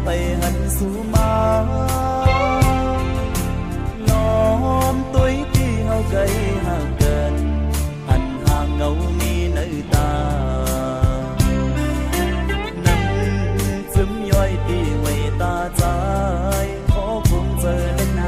ไปหันสู่มาล้อมตุ้ยที่เฮาไกลห่างเกินหันห่างเงามีในตานั้นซึมย่อยที่ไว้ตาใจขอคงเจอเล่นหน้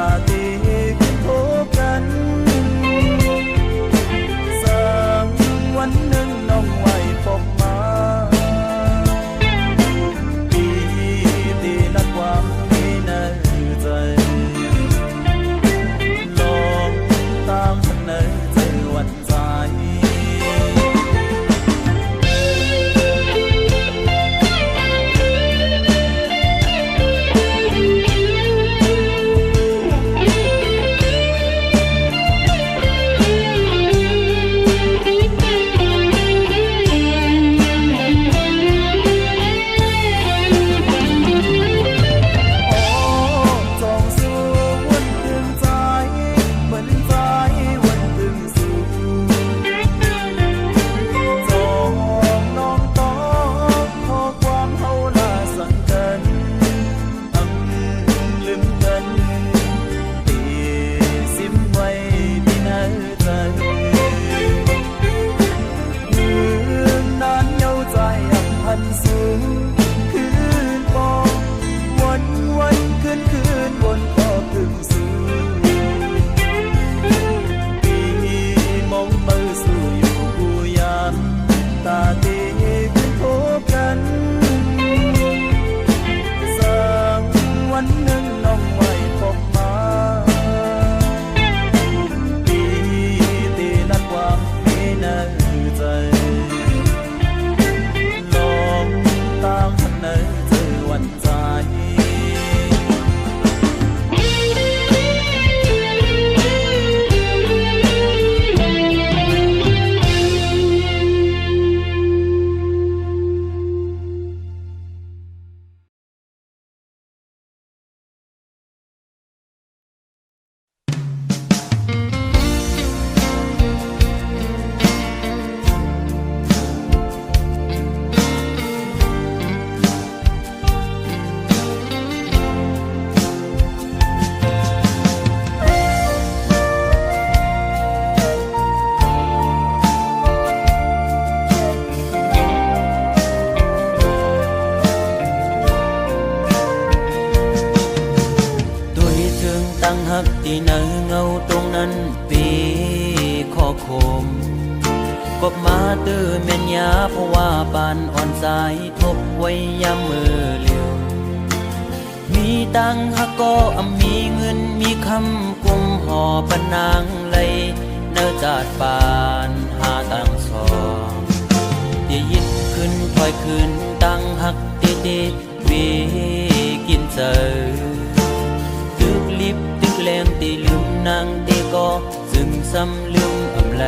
าที่เนเงาตรงนั้นปีข้อคมกบมาตื้อเม่นยาเพราะว่าปานอ่อนสายทบไว้ยามมือเลี้ยวมีตังหักก็มีเงินมีคำกุมห่อปนางไหลเนื้อจาดปานหาตังสองที่ยิดขึ้นถอยขึ้นตังหักตีตีวีกินเจอตึกลิบตึกแรงตีลืมนางตีก็ซึ่งซ้ำลืมอำไล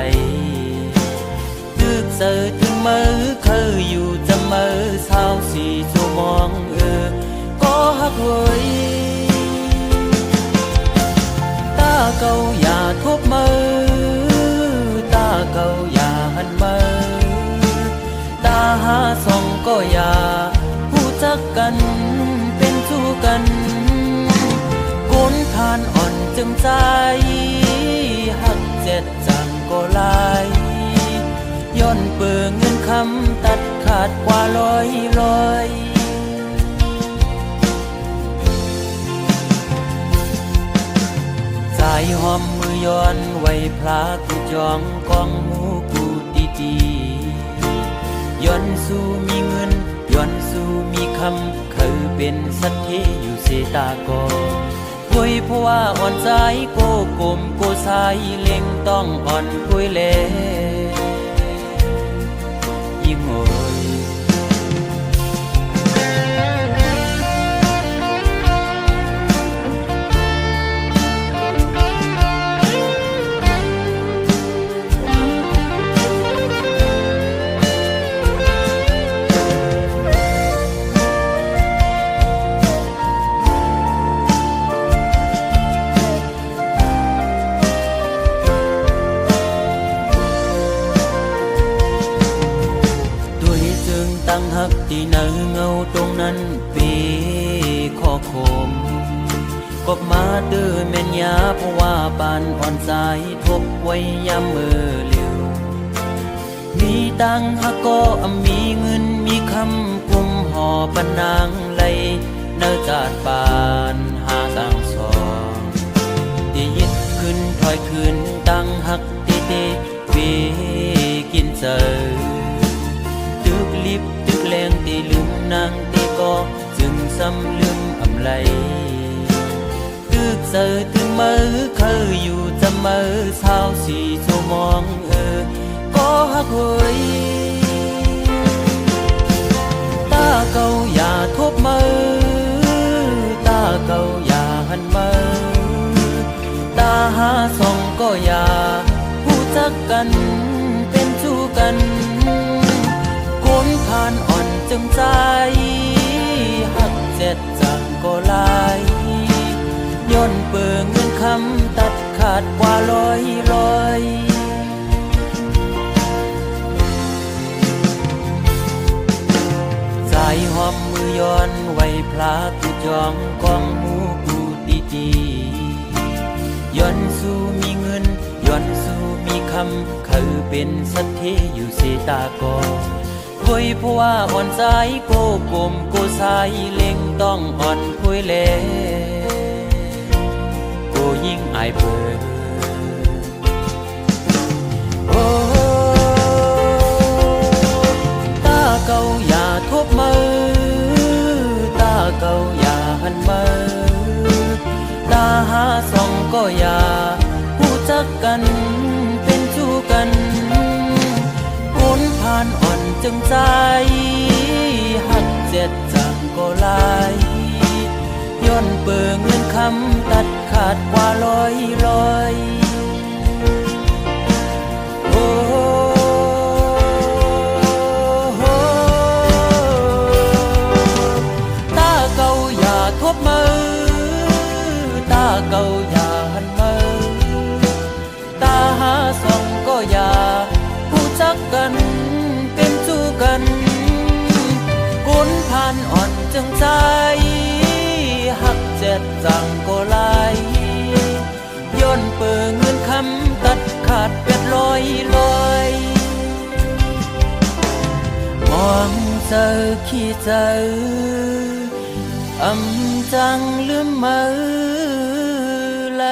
ตึกเสือถึงมือเคยอยู่จะมือเศร้าสีชั่วมองก็หักเว้ยตาเก่าอย่าทบมือตาเก่าอย่าหันมือตาหาส่องก็อย่าผู้จักกันเป็นสู้กันก้นทานอ่อนจึงใจหักเจ็ดจังก็ลายย้อนเปื่อเงินคำตัดขาดกว่าลอยสายหอมมือย้อนไว้พลากูจองกองหมูกูดีย้อนสู้มีเงินย้อนสู้มีคำเคยเป็นสัตย์ที่อยู่เสตากอ คุยเพราะว่าอ่อนใจโกกลมโกสายเล็งต้องอ่อนคุยเลยิ่งโอยตั้งหักที่เนื้อเงาตรงนั้นปีข้อคมกบมาตื้อแม่นยาเพราะว่าปานอ่อนสายทบไว้ยามมือเลี้ยวมีตังหักก็มีเงินมีคำกุมห่อปนนางไหลเนื้อจาดปานหาตังสองที่ยึดขึ้นถอยขึ้นตั้งหักตีตีปีกินเจอตึกลิบตึกแรงตีลืมนางตีก็จึงซ้ำลืมอำไลตึกเสือตึกมือเคยอยู่จะมือเช้าสี่ชั่วโมงก็หักหวยตาเก่าอย่าทบมือตาเก่าอย่าหันมือตาหาส่องก็อย่าผู้จักกันเป็นชู้กันคนผ่านอ่อนจึงใจหักเจ็ดจังก็ลายย้อนเปิงเงินคำตัดขาดกว่าร้อยใจหอมมือย้อนไว้พลากูจองกองหูกูตีจีย้อนสู้มีเงินย้อนสู้มีคำเขาเป็นสัตย์ที่อยู่เสตากอคุยเพราะว่าอ่อนใจโกกลมโกสายเล็งต้องอ่อนคุยเลโกยิ่งอายเปิดโอ้ตาเก่าอย่าทบมือตาเก่าอย่าหันมือตาหาส่องก็อย่าผู้จักกันเป็นชู้กันคนผ่านอ่อนจึงใจหักเจ็ดจังก็ลายย้อนเปิงเงินคำตัดขาดกว่าร้อยโอ้ตาเก่าอย่าทบมือตาเก่าอย่าหันมือตาหาส่องก็อย่าผู้จักกันเป็นชู้กันคนผ่านอ่อนจึงใจหักเจ็ดจังก็ลายย้อนเปิงเงินคำตัดขาดเป็ดลอยมองเจอขี้เจอจังลืมมือไหล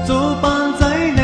จูบปานใจใน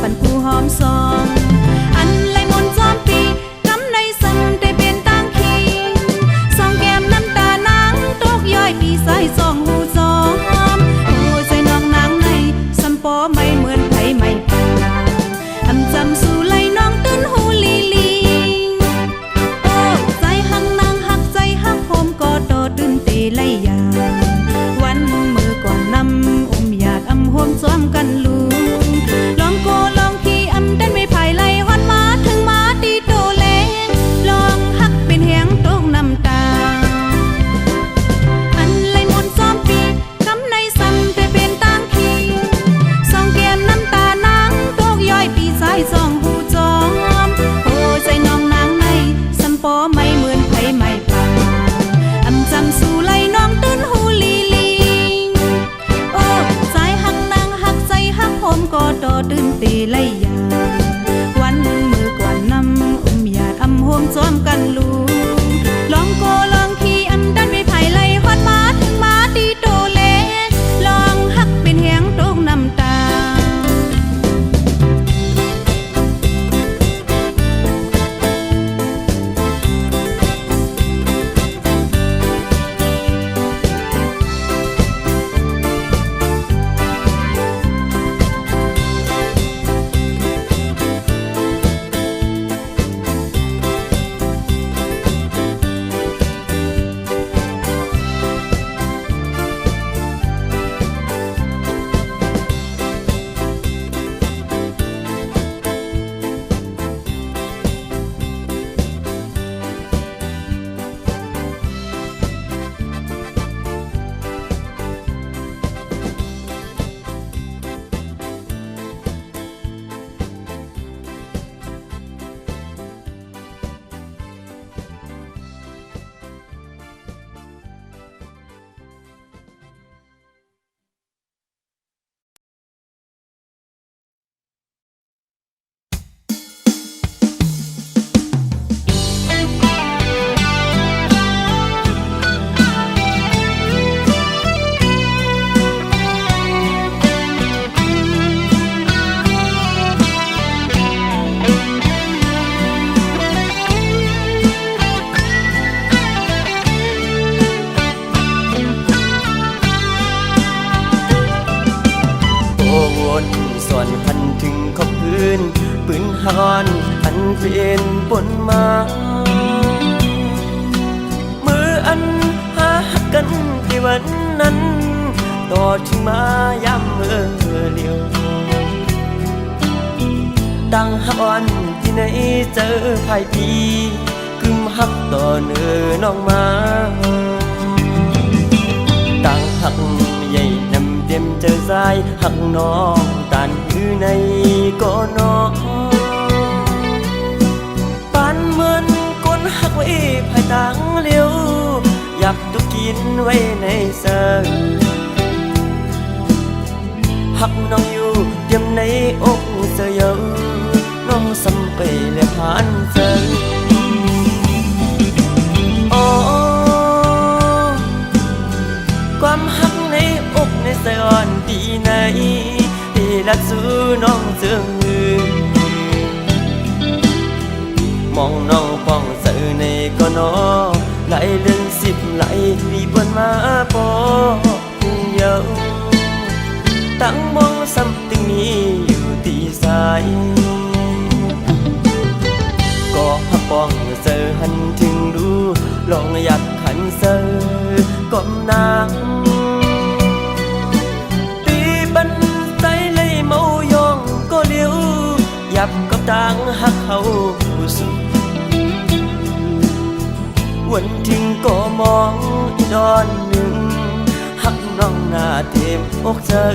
พันผู้หอมซองอันไหลมนต์จอมปีกำในสังได้เป็นตั้งขีสองแก้มน้ำตานางตกย้อยปีใส่สองหูจอมโอ้ใจน้องนางในสัมปอไม่เหมือนไผไม่ป่าอำจำสู่ไหลน้องตื้นหูลีลีโอ้ใจหังนางหักใจหักโฮมก็โตตื้นเตไหลยาวันมือก่อนนำอยากอำโฮมซ้อมกันลูลองโกลองขี่อำดันไม่ภายไหลฮอนมาถึงมาตีโตแลงลองหักเป็นแหงตกน้ำตาอันไหลมนต์ซ้อมปีกำในซ้ำแต่เป็นต่างขีสองแก้มน้ำตานางตกย้อยปีสายสองหูจอมโอ้ใจน้องนางในสัมปอไม่เหมือนไผไม่ป่าอำจำสู่ไหลน้องตื้นหูลีลีโอ้ใจหักนางหักใจหักโฮมก็โตตื้นตีไหลยาวันมือก่อนนำอยากอำโฮมซ้อมกันลูลองโกลองขี่อำดันไม่ไผไหลฮอดมาถึงมาตีโตแลลองหักเป็นแหงตกน้ำตาส่วนพันถึงขอบพื้นปืนฮอนอันเป็นปนมามืออันหากันที่วันนั้นต่อถึงมาย้ำเมื่อเดียวตั้งฮอนที่ไหนเจอภายปีกึมหักต่อเนื้อน้องมาตั้งหักใหญ่นำเต็มเจอสายหักน้องตันอยู่ในก็น้องปานเหมือนก้นหักไว้ภายต่างเลี้ยวอยากตุกินไว้ในเสือหักน้องอยู่เต็มในอกเสือเยอะน้องสัมไปและผ่านเจอความหักในอกในสยอนปีไหนที่รักสู้น้องเจืองมือมองน้องป้องเสือในก็นอไหลเดือน10ไหลปีบนมาปอพุ่งเยาตั้งมองซ้ำตึงมีอยู่ตีสายก็หักป้องเสือหันถึงดูลองอยากขันเสือก้มนางตีบันใจเลยเมายองก็เลี้ยวยับกับต่างหักเขาสุดวันทิ้งก็มองอีดอนหนึ่งหักน้องหน้าเต็มอกเธอ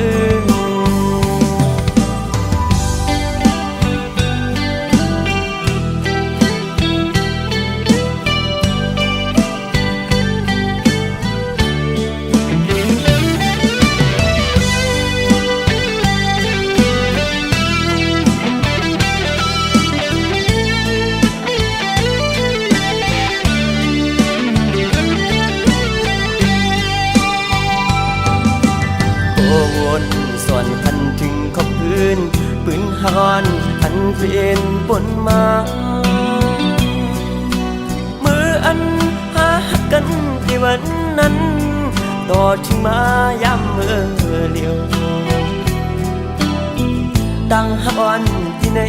วนส่วน ฮอนอันเป็นปนมามืออันหากันที่วันนั้นต่อถึงมาย้ำเมื่อเลียวตั้งฮักอ่อนที่ไหน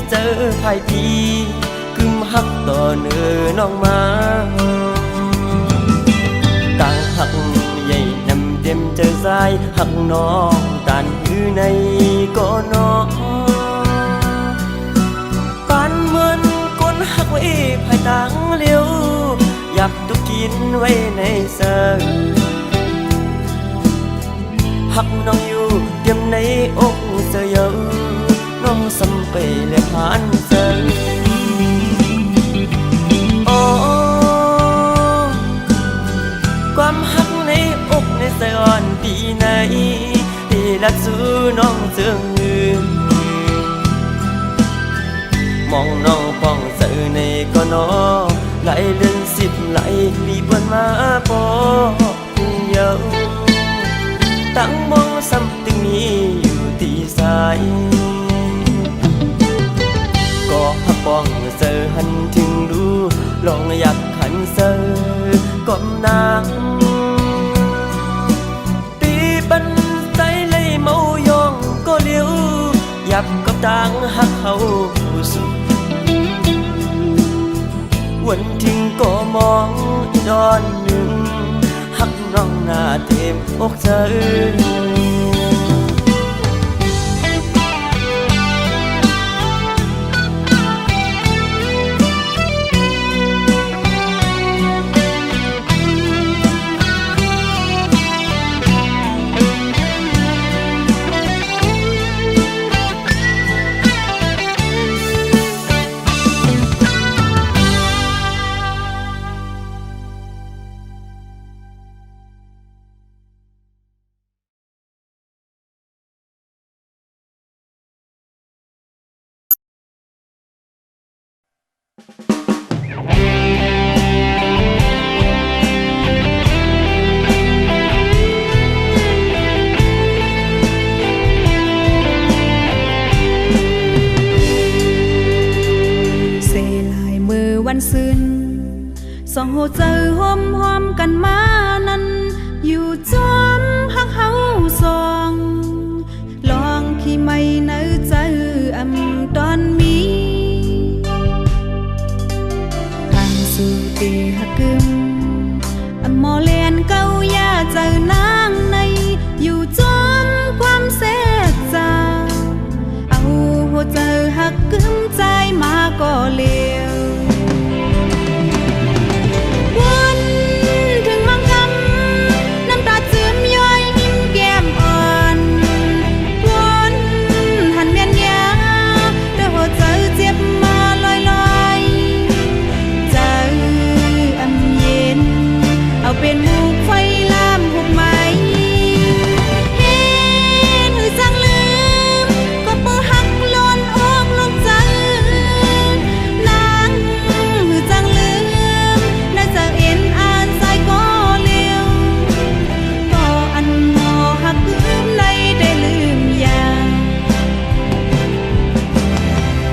เจอภายพีกึมฮักต่อเนื้อน้องมาตั้งฮักใหญ่นำเต็มเจอสายฮักน้องตานอยู่ในก็น้องปานเหมือนก้นฮักไว้ภายต่างเลี้ยวยับตุกินไว้ในเสือฮักน้องอยู่เตรียมในอกเสือเยอะน้องสำไปและผ่านเสือโอ้ความฮักในอกในเสืออ่อนปีไหนที่รักสู้น้องเจืองยืนมองน้องป้องเสือในก็น้อไหลเลื่อน10ไหลปีบนมาปอเยอะตั้งมองซ้ำตึงนี้อยู่ที่สายก็ฮักป้องเสือหันถึงดูลองอยากขันเสือก้มนางปีบันใสเลยเมายองก็เลี้ยวยับกับต่างฮักเขาสุดวันทิ้งก็มองอีดอนหนึ่งฮักน้องหน้าเต็มอกเธอวันซึ้งสองหัวใจหอมกันมานั้นอยู่จอมฮักเฮาสองลองขี้ไม่เนื้อใจตอนมีทางสู่ตีฮักกึมมอเลียนเก้ายาเจอนางในอยู่จอมความเสียใจเอาหัวใจฮักกึมใจมาก็เลี้ยวเป็นมุกไฟลามหุบไหมเห็นหรือจังลืมก็เปิดหักล้นอกลงใจนางหรือจังลืมน่าจะเอ็นอ่านใจก็เลี้ยวก็อันหอหักลืมในได้ลืมอย่าง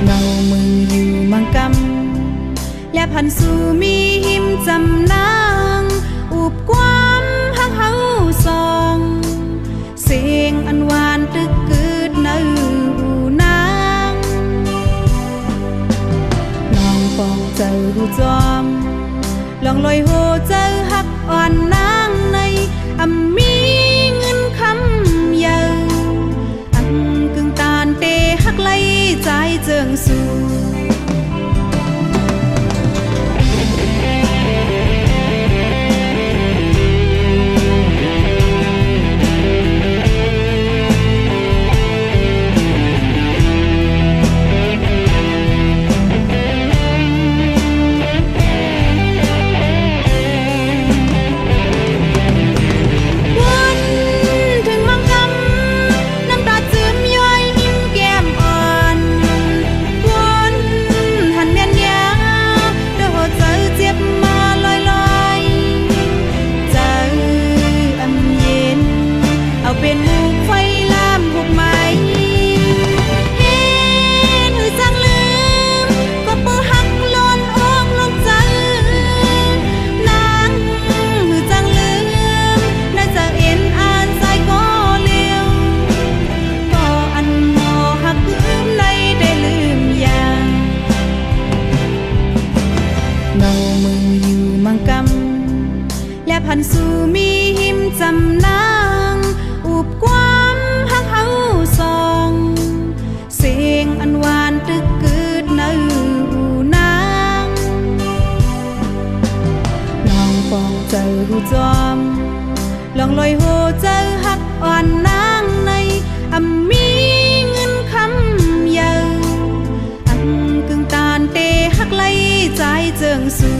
เงามืออยู่มังกำและพันสู่มีหิมจำนางอุบความฮักเฮาสองเสียงอันหวานตึกกึดในหูนางลองปองเจอหูจอมลองลอยโหเจอฮักอ่อนนางในมีเงินคำเยอะกึ่งตานเตฮักไล่ใจเจิงสู่วน หูจอมลองลอยโหเจอหักอ่อนนางในมีเงินคำเยอะกึ่งตานเตหักไล่ใจเจิงสู่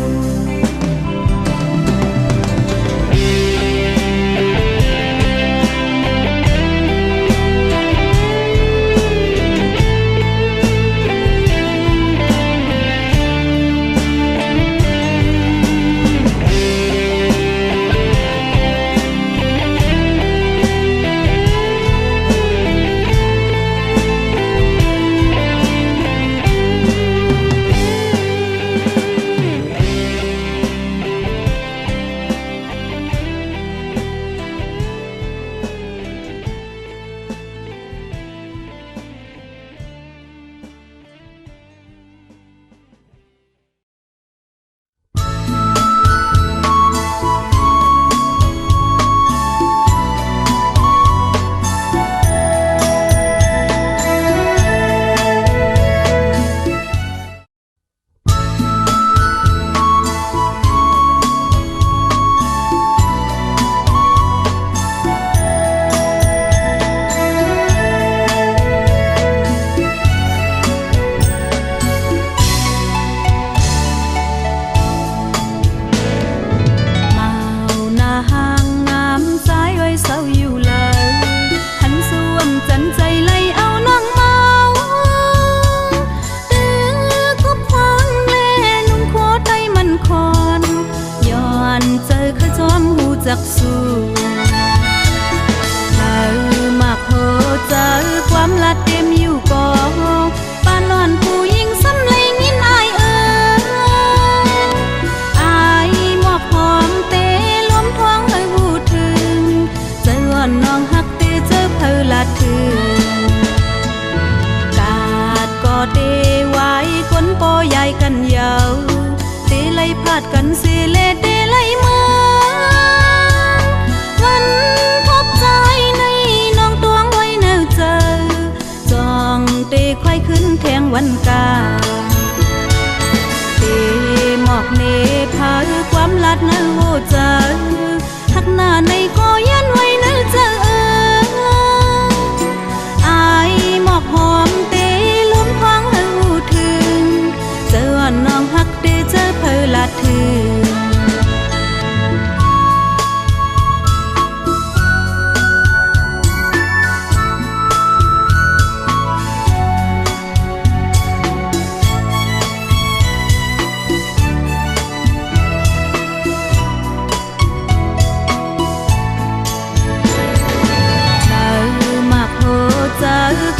จักสู้เธอมักโหเจอความลัดเต็มอยู่กองปานนอนผู้หญิงซ้ำเลยงินอายอายหมอกหอมเตะล้มท้องเอ้ยหูถึงเจออ่อนน้องหักเตะเจอเพอลัดถึงกาดก็เตะไว้คนปอใหญ่กันยาวเตะไล่พลาดกันเสเลเตะไล่มือเตะควายขึ้นแทงวันกาเตะหมอกเนพาความลัดนะโหเจอหักหน้าในก็ยันไว้นะเจออายหมอกหอมเตะล้มท้องหูถึงเจอน้องหักเตะเจอเพอลัดถึง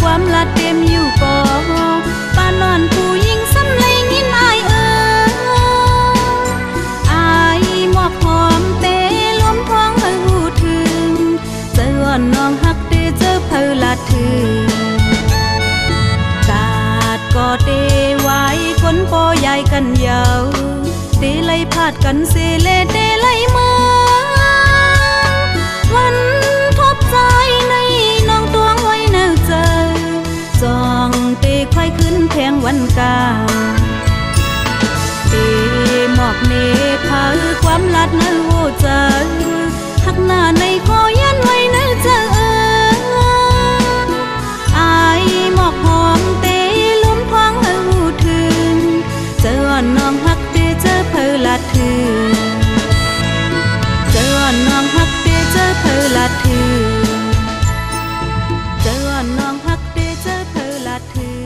ความลัดเต็มอยู่กองปานนอนผู้หญิงซ้ำเลยงินอายอายหมอกหอมเตะล้มท้องเอ้ยหูถึงเจออ่อนน้องหักเตะเจอเพอลัดถึงกาดก็เตะไว้คนปอใหญ่กันยาวเตะไล่พาดกันเสเลเตะไล่มือวันทบใจในน้องตวงไว้แนวเจอจองเตะควายขึ้นแทงวันกาเตะหมอกเนพาความลัดนะโหเจอหักหน้าในก็ยันไว้นะเจออายหมอกหอมเตะล้มท้องหูถึงเจอน้องหักเตะเจอเพอลัดถึงเจอน้องหักเตะเจอเพอลัดถึงเจอน้องหักเตะเจอเพอลัดถึง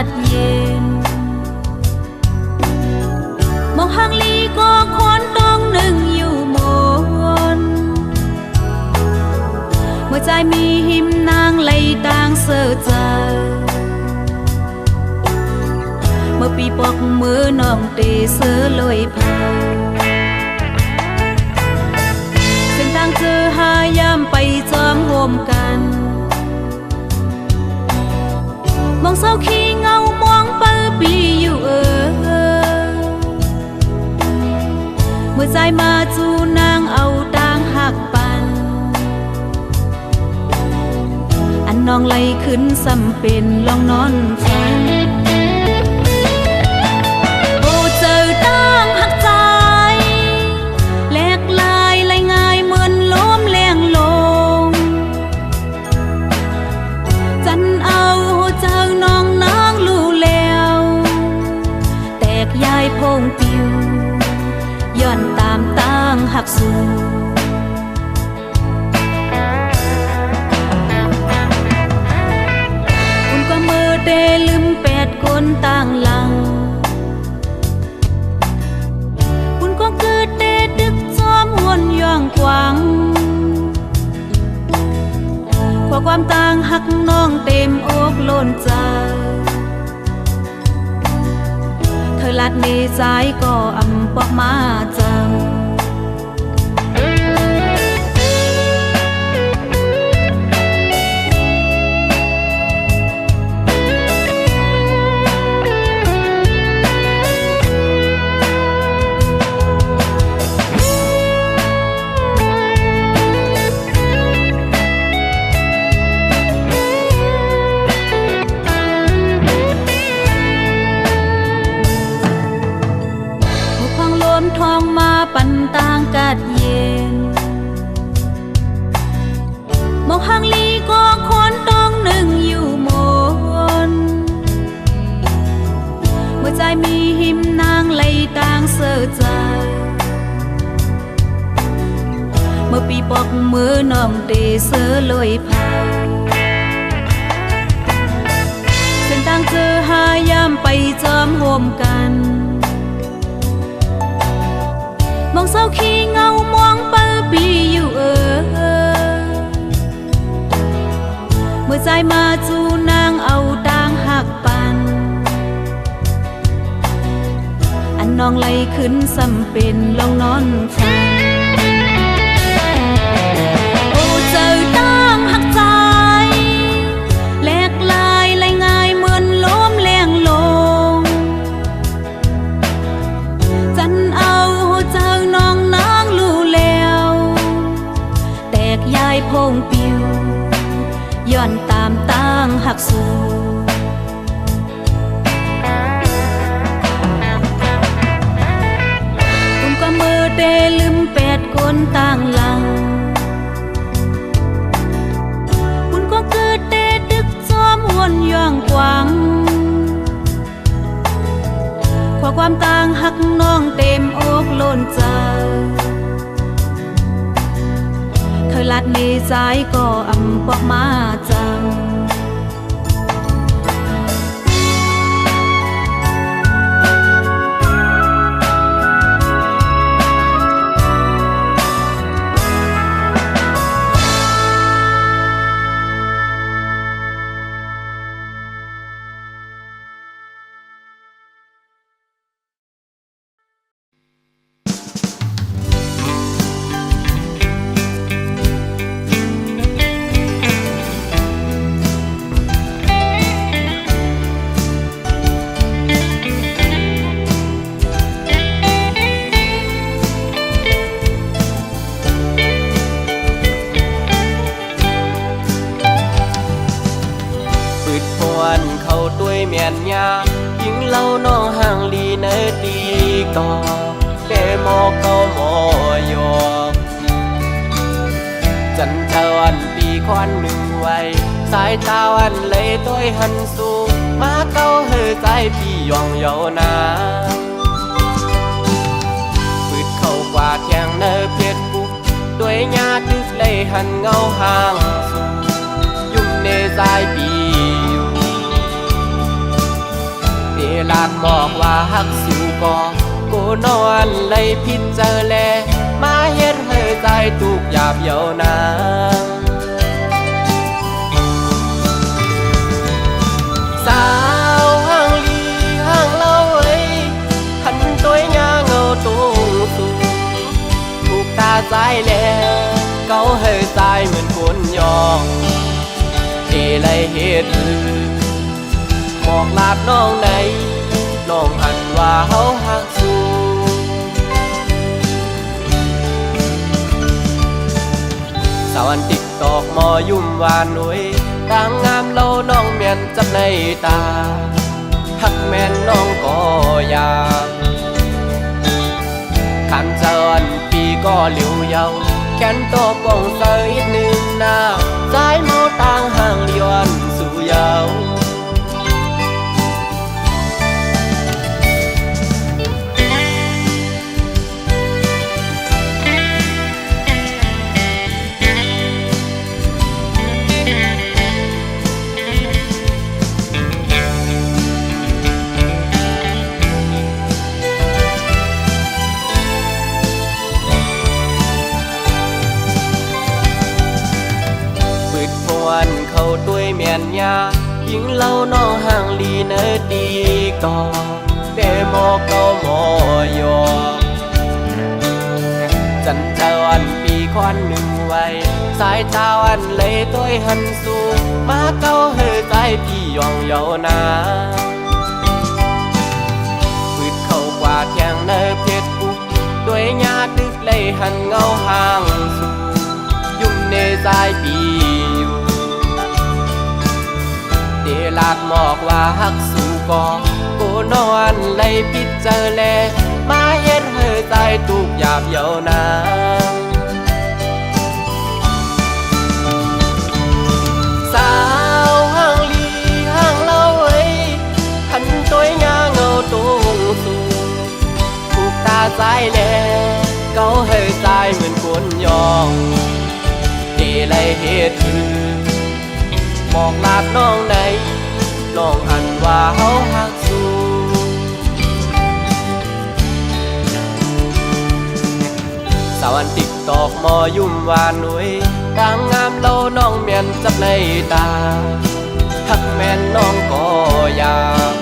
ศเย็นมองห่างลีก็คนต้องหนึ่งอยู่มนเมื่อใจมีหิมนางไหลต่างเสือใจเมื่อปีปอกมือน้องเตเสือลอยเผาเส้นทางเธอหายามไปจอมโฮมกันมองเศร้าขี้เงามองเปิดปีอยู่เมื่อใจมาจูนางเอาต่างหักปันอันน้องไหลขึ้นสำเป็นลองนอนฝันโอ้เจอต่างหักใจแหลกลายไหลง่ายเหมือนล้มแรงลงจันเอาเจอน้องนางลู่แล้วแตกยายพงปิวย้อนตามต่างหักสูคุณก็มือเดลืม8คนต่างหลังคุณก็เกิดเดดึกซ้อมหวนย่องกวางความต่างหักน้องเต็มอกล้นใจเธอลัดในใจก็อำปอกมาจังทองมาปันต่างกาดเย็นมองห่างลีก็คนต้องหนึ่งอยู่มนเมื่อใจมีหิมนางไหลต่างเสือใจเมื่อปีปอกมือน้องเตเสือลอยเผาเส้นทางเธอหายามไปจอมโฮมกันมองเศร้าขี้เงามองเปิดปีอยู่เมื่อใจมาจูนางเอาต่างหักปันอันน้องไหลขึ้นสำเป็นลองนอนฝันโอ้เจอต่างหักใจแหลกลายไหลง่ายเหมือนล้มแรงลงจันเอาเจอน้องนางลู่แล้วแตกยายพงปิวย้อนตามต่างหักสูคุณก็มือเดลืม8คนต่างหลังคุณก็เกิดเดดึกซ้อมหวนย่องกวางความต่างหักน้องเต็มอกล้นใจเธอลัดในใจก็อำปอกมาจัง เมียนยายิ่งเล่าน้องห่างลีในตีก่อเดโมเกาโมโยจันทวันปีควันหนึ่งไว้สายตาวันเลยต้อยหันสู่มาเก้าเฮอใจพี่ยองเยานาปืดเข้ากว่าแข่งเนอเพียรบุกด้วยญาติเลยหันเงาห่างสู่ยุ่งในใจพี่ ลาดบอกว่าฮักสู่ก่อกูนอนเลยพิจารแลมาเฮ็ดให้ใจทุกหยาบเยาวนางสาวห่างลีห่างเล่าเอ้ยขันตัวยาเงาตรงสูงถูกตาใจแล้วเกาให้ใจเหมือนคนยองเอเลยเฮ็ดบอกลาดน้องไหนน้องหันว่าเฮาหักสู่สาวันติ๊กตอกมอยุ่มหวานหนุ่ยต่างงามเล่าน้องเมียนจับในตาหักแม่นน้องก็อยากขันเจริญปีก็เหลียวเยาแขนโตป่องใสหนึ่งหน้าใจเมาต่างห่างเลียนสู่เยาวันเข้าด้วยเมียนยายิงเล่าน้องห่างลีเนดีก่อเดโมเก้าหมอยอจันเจวันปีควันหนึ่งไว้สายตาวันเลยตัวหันสูงมาเก้าเฮใจพี่ยองเยานาปืดเข้ากว่าแทงเนเพชรบุกด้วยญาตึกเลยหันเงาห่างสูงยุ่มเนใจปีเดลาดหมอกว่าฮักสู่ก่อกูนอนเลยพิจารแลมาเฮ็ดให้ใจทุกหยาบเยาวนางสาวห่างลีห่างเล่าเอ้ยหันตัวยาเงาตรงสูงถูกตาใจแลเกาให้ใจเหมือนคนยองเดเลยเฮ็ดบอกลาดน้องไหนน้องหันว่าเฮาหักสู่สาวันติ๊กตอกมอยุ่มหวานหนุ่ยต่างงามเล่าน้องเมียนจับในตาหักแม่นน้องก็อยาก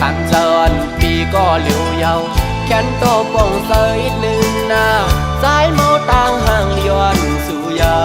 ขันเจริญปีก็เหลียวเยาแขนโตป่องใสหนึ่งหน้าใจเมาต่างห่างเลียนสู่เยา